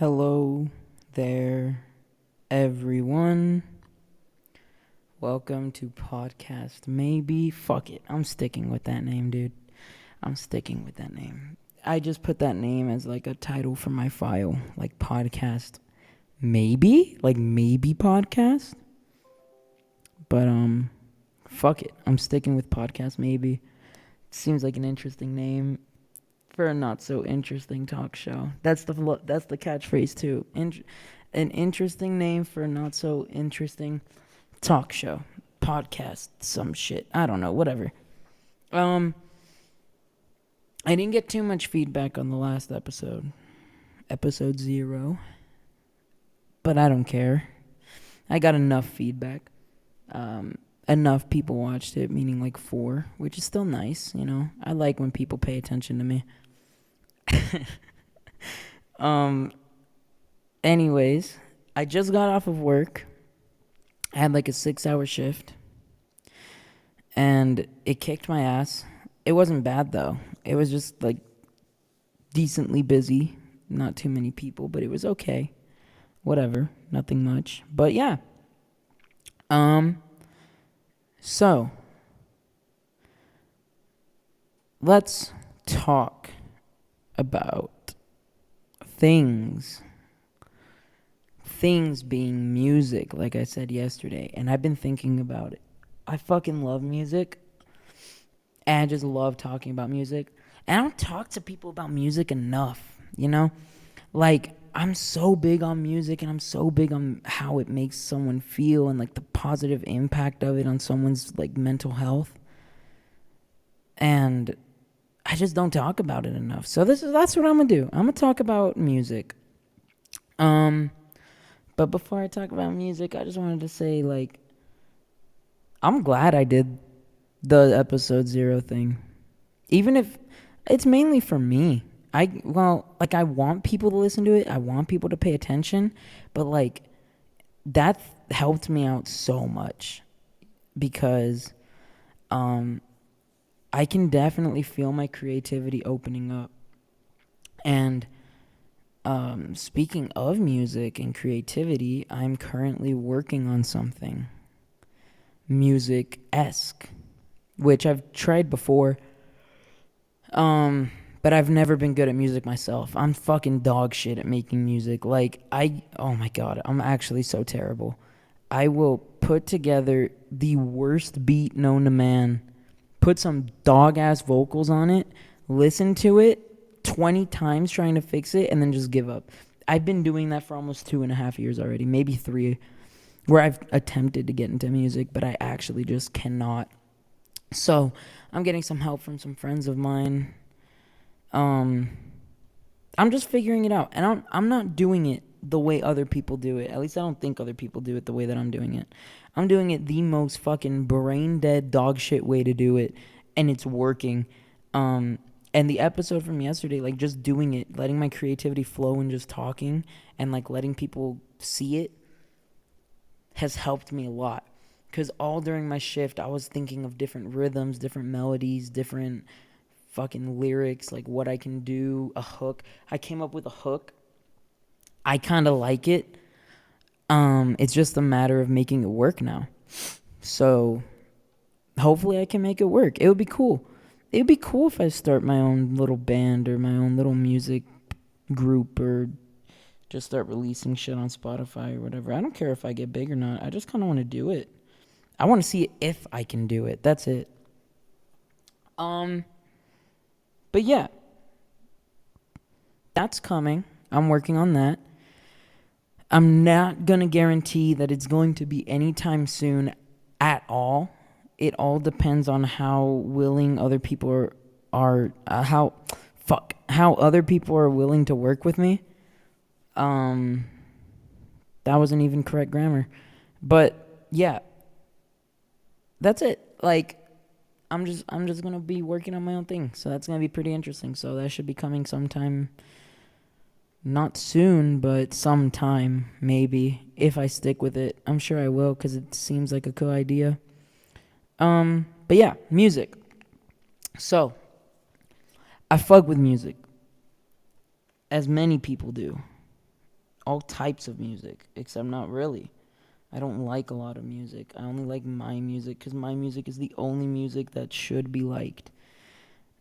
Hello there, everyone. Welcome to Podcast Maybe. Fuck it. I'm sticking with that name, dude. I'm sticking with that name. I just put that name as like a title for my file, like Podcast Maybe? Like maybe podcast? But fuck it. I'm sticking with Podcast Maybe. Seems like an interesting name for a not so interesting talk show. That's the catchphrase too. An interesting name for a not so interesting talk show, podcast, some shit. I don't know, whatever. Um, I didn't get too much feedback on the last episode 0, but I don't care. I got enough feedback. Enough people watched it, meaning like 4, which is still nice. I like when people pay attention to me. um. Anyways, I just got off of work. I had like a 6-hour shift, and it kicked my ass. It wasn't bad though. It was just like decently busy, not too many people, but it was okay. Whatever, nothing much. But yeah. So let's talk about things. Things being music, like I said yesterday, and I've been thinking about it. I fucking love music, and I just love talking about music. And I don't talk to people about music enough. Like, I'm so big on music, and I'm so big on how it makes someone feel and like the positive impact of it on someone's like mental health. And I just don't talk about it enough. So that's what I'm gonna do. I'm gonna talk about music. But before I talk about music, I just wanted to say, like, I'm glad I did the episode 0 thing. Even if it's mainly for me. I want people to listen to it. I want people to pay attention. But, like, that helped me out so much. Because I can definitely feel my creativity opening up. And speaking of music and creativity, I'm currently working on something music-esque, which I've tried before. But I've never been good at music myself. I'm fucking dog shit at making music. Oh my God, I'm actually so terrible. I will put together the worst beat known to man, put some dog-ass vocals on it, listen to it 20 times trying to fix it, and then just give up. I've been doing that for almost 2.5 years already, maybe 3, where I've attempted to get into music, but I actually just cannot. So I'm getting some help from some friends of mine. I'm just figuring it out, and I'm not doing it the way other people do it. At least I don't think other people do it the way that I'm doing it. I'm doing it the most fucking brain dead dog shit way to do it, and it's working. And the episode from yesterday, like, just doing it, letting my creativity flow and just talking and like letting people see it has helped me a lot. Because all during my shift, I was thinking of different rhythms, different melodies, different fucking lyrics, like what I can do, a hook. I came up with a hook. I kind of like it. It's just a matter of making it work now. So hopefully I can make it work. It would be cool. It would be cool if I start my own little band or my own little music group, or just start releasing shit on Spotify or whatever. I don't care if I get big or not. I just kind of want to do it. I want to see if I can do it. That's it. But yeah, that's coming. I'm working on that. I'm not going to guarantee that it's going to be anytime soon at all. It all depends on how willing other people are how other people are willing to work with me. That wasn't even correct grammar. But yeah, that's it. Like, I'm just going to be working on my own thing. So that's going to be pretty interesting. So that should be coming sometime, not soon, but sometime, maybe, if I stick with it. I'm sure I will, because it seems like a cool idea. But yeah, music. So, I fuck with music, as many people do. all types of music, except not really. I don't like a lot of music. I only like my music because my music is the only music that should be liked.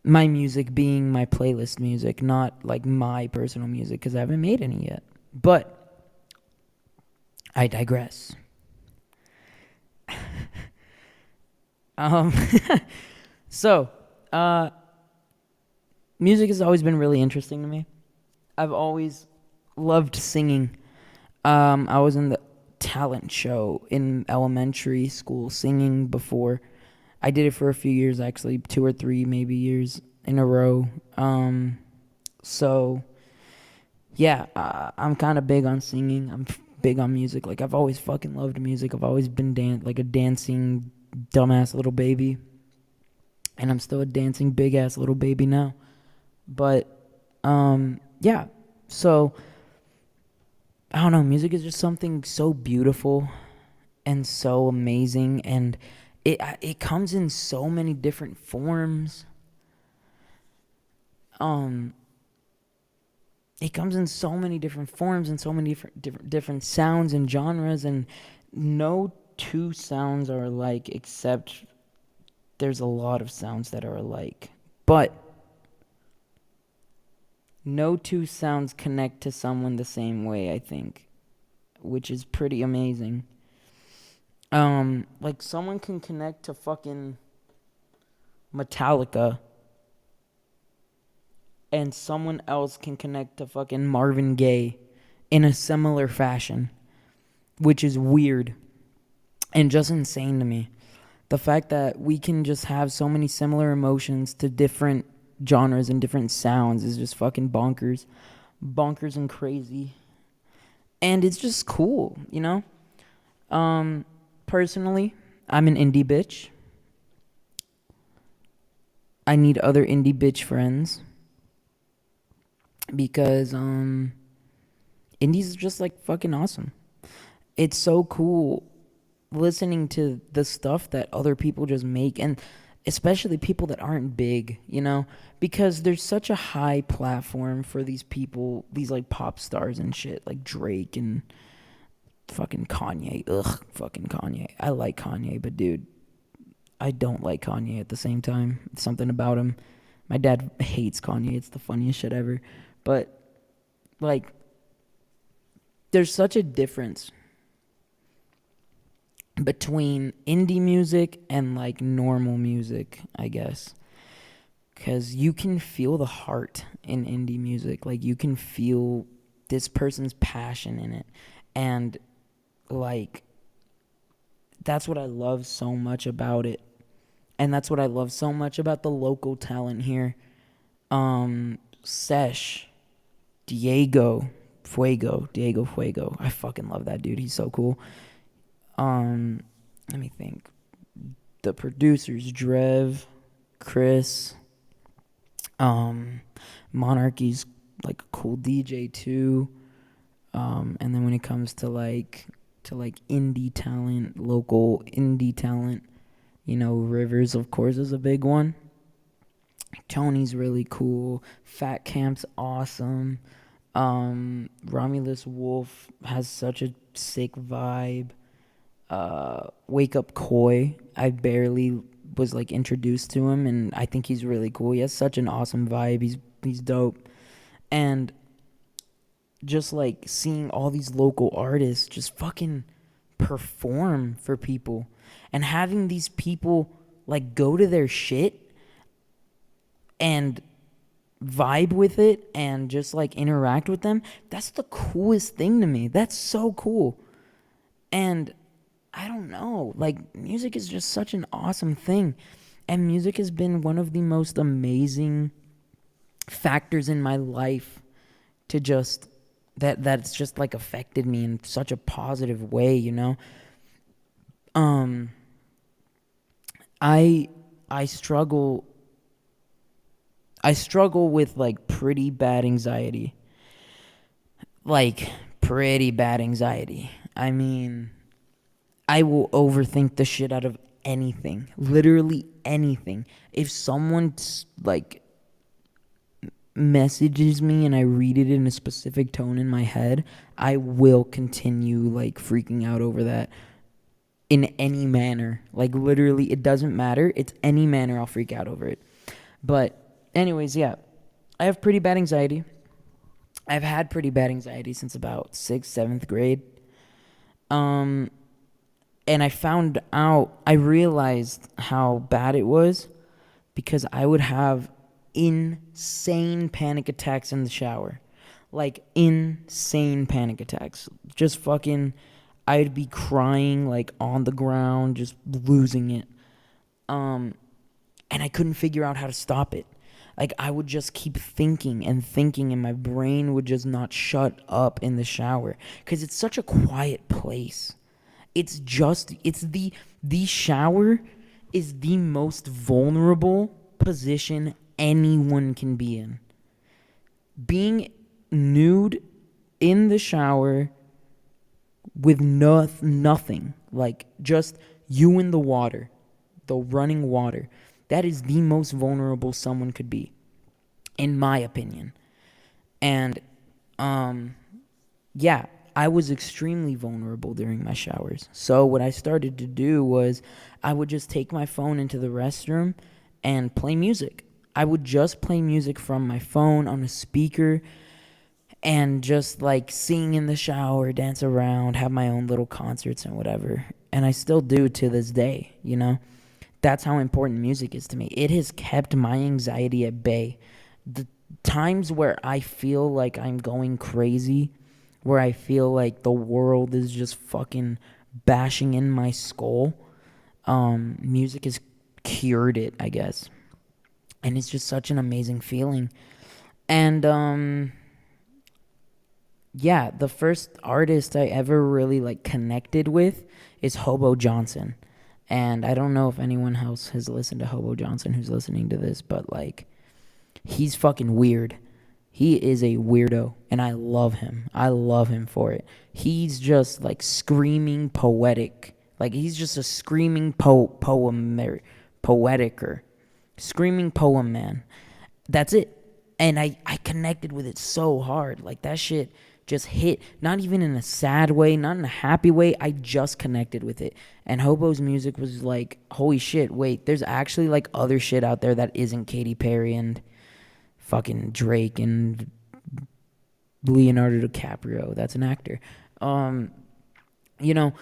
My music being my playlist music, not like my personal music because I haven't made any yet. But I digress. Um, so, uh, music has always been really interesting to me. I've always loved singing. I was in the talent show in elementary school singing before. I did it for a few years, actually, 2 or 3 maybe years in a row. So yeah, I'm kind of big on singing. I'm big on music. Like I've always fucking loved music. I've always been like a dancing dumbass little baby, and I'm still a dancing big ass little baby now. But yeah. So I don't know. Music is just something so beautiful and so amazing, and it comes in so many different forms. Um, it comes in so many different forms and so many different sounds and genres, and no two sounds are alike, except there's a lot of sounds that are alike, but no two sounds connect to someone the same way, I think, which is pretty amazing. Like someone can connect to fucking Metallica, and someone else can connect to fucking Marvin Gaye in a similar fashion, which is weird and just insane to me. The fact that we can just have so many similar emotions to different genres and different sounds is just fucking bonkers. Bonkers and crazy. And it's just cool, you know? Personally, I'm an indie bitch. I need other indie bitch friends because indies is just like fucking awesome. It's so cool listening to the stuff that other people just make, and especially people that aren't big, you know, because there's such a high platform for these people, these like pop stars and shit, like Drake and fucking Kanye. Ugh, fucking Kanye. I like Kanye, but dude, I don't like Kanye at the same time. Something about him. My dad hates Kanye. It's the funniest shit ever. But like there's such a difference between indie music and like normal music, I guess. Because you can feel the heart in indie music. Like you can feel this person's passion in it. And like that's what I love so much about it. And that's what I love so much about the local talent here. Sesh, Diego Fuego. I fucking love that dude. He's so cool. Let me think. The producers, Drev, Chris, Monarchy's like a cool DJ too. And then when it comes to like indie talent, local indie talent, you know, Rivers of course is a big one. Tony's really cool. Fat Camp's awesome. Romulus Wolf has such a sick vibe. Wake Up Koi, I barely was like introduced to him, and I think he's really cool. He has such an awesome vibe. He's dope. And just like seeing all these local artists just fucking perform for people, and having these people like go to their shit and vibe with it and just like interact with them, that's the coolest thing to me. That's so cool. And I don't know, like music is just such an awesome thing, and music has been one of the most amazing factors in my life to just that's just like affected me in such a positive way, you know. um I I struggle with like pretty bad anxiety. Like pretty bad anxiety. I mean, I will overthink the shit out of anything. Literally anything. If someone's like messages me and I read it in a specific tone in my head, I will continue like freaking out over that in any manner. Like literally, it doesn't matter. It's any manner I'll freak out over it. But anyways, yeah, I have pretty bad anxiety. I've had pretty bad anxiety since about 6th, 7th grade. And I realized how bad it was because I would have insane panic attacks in the shower. Like, insane panic attacks. Just fucking, I'd be crying, like, on the ground, just losing it. And I couldn't figure out how to stop it. Like, I would just keep thinking and thinking, and my brain would just not shut up in the shower. Because it's such a quiet place. It's the shower is the most vulnerable position anyone can be in. Being nude in the shower with nothing, like just you in the water, the running water, that is the most vulnerable someone could be, in my opinion. And, yeah, I was extremely vulnerable during my showers. So what I started to do was I would just take my phone into the restroom and play music. I would just play music from my phone on a speaker and just like sing in the shower, dance around, have my own little concerts and whatever. And I still do to this day, you know? That's how important music is to me. It has kept my anxiety at bay. The times where I feel like I'm going crazy, where I feel like the world is just fucking bashing in my skull, music has cured it, I guess. And it's just such an amazing feeling. And, yeah, the first artist I ever really, like, connected with is Hobo Johnson. And I don't know if anyone else has listened to Hobo Johnson who's listening to this, but, like, he's fucking weird. He is a weirdo, and I love him. I love him for it. He's just, like, screaming poetic. Like, he's just a screaming poeticer. Screaming poem, man. That's it. And I connected with it so hard. Like, that shit just hit. Not even in a sad way, not in a happy way. I just connected with it. And Hobo's music was like, holy shit, wait, there's actually, like, other shit out there that isn't Katy Perry and fucking Drake and Leonardo DiCaprio. That's an actor. You know,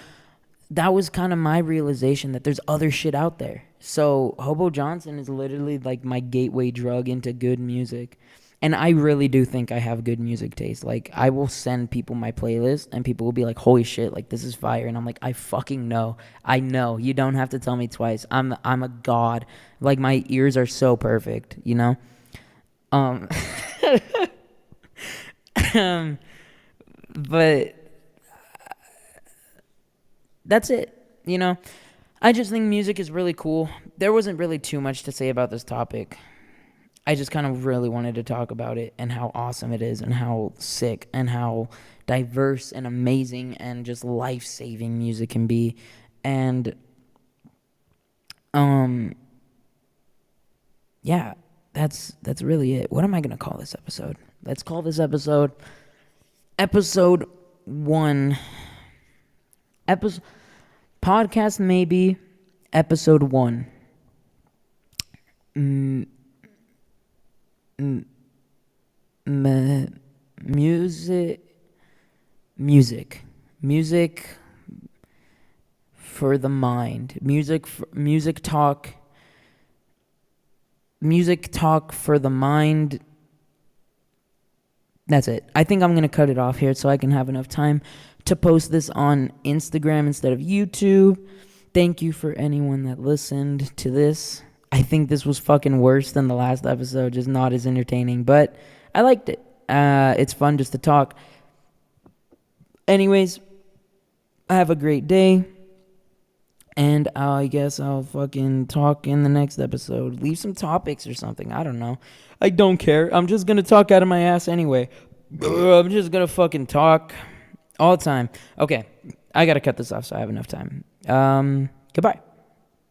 that was kind of my realization that there's other shit out there. So Hobo Johnson is literally like my gateway drug into good music. And I really do think I have good music taste. Like, I will send people my playlist and people will be like, holy shit, like, this is fire. And I'm like, I fucking know. I know. You don't have to tell me twice. I'm a god. Like, my ears are so perfect, you know? But that's it, you know? I just think music is really cool. There wasn't really too much to say about this topic. I just kind of really wanted to talk about it and how awesome it is and how sick and how diverse and amazing and just life-saving music can be. And, yeah, that's really it. What am I going to call this episode? Let's call this episode Episode 1. Podcast maybe Episode 1. Music for the mind. Music talk for the mind. That's it. I think I'm going to cut it off here so I can have enough time to post this on Instagram instead of YouTube. Thank you for anyone that listened to this. I think this was fucking worse than the last episode, just not as entertaining, but I liked it. It's fun just to talk. Anyways, have a great day, and I guess I'll fucking talk in the next episode. Leave some topics or something. I don't know. I don't care. I'm just gonna talk out of my ass anyway. I'm just gonna fucking talk all the time. Okay, I gotta cut this off so I have enough time. Goodbye.